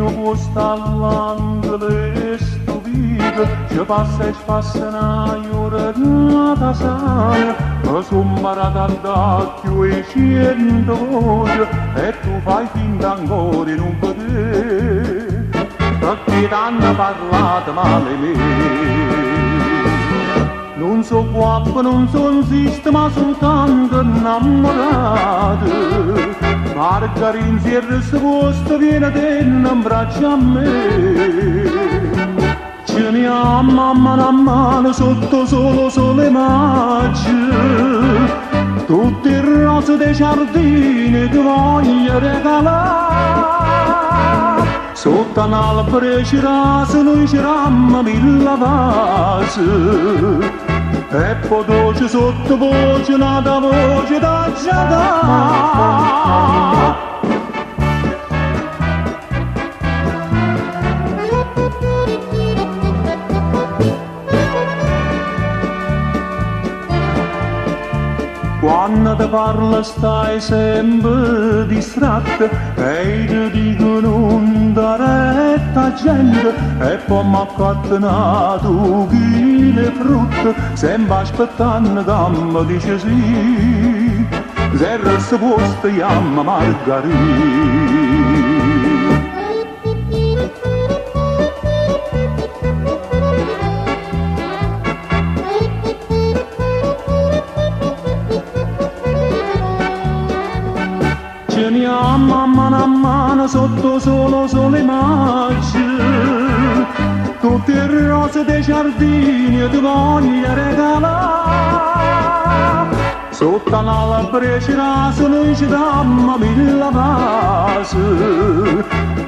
nu gusta l'angolo stupido, ci passa e spassa una giornata sana, ma sono parata all'occhio e 100 voci, e tu fai finta ancora di non vedere, perché t'hanno parlato male me. Non so guapo, non so insiste, ma soltanto innamorato. Margarin si è resto posto, viene te in abbraccio a me. Ce ne amo a mano sotto sole maggio. Tutte le rose dei giardini che voglio regalare. Sotto un albero ci rasa, noi ci ramma mille vasi. E poi dolce sottovoce, nata voce da giada. Quando ti parla stai sempre distratta e ti dicono non dare retta gente e poi mi accattanato chile frutta sempre aspettando che mi dice sì se resta posto chiama Margherita. Ce ne amo a mano sotto sole maggio. Tutte le rose dei giardini ti voglio regalare. Sotto un albero ci rasa noi ci dammo mille vasi.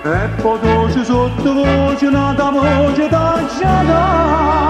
E poi dolce sottovoce nata voce da giada.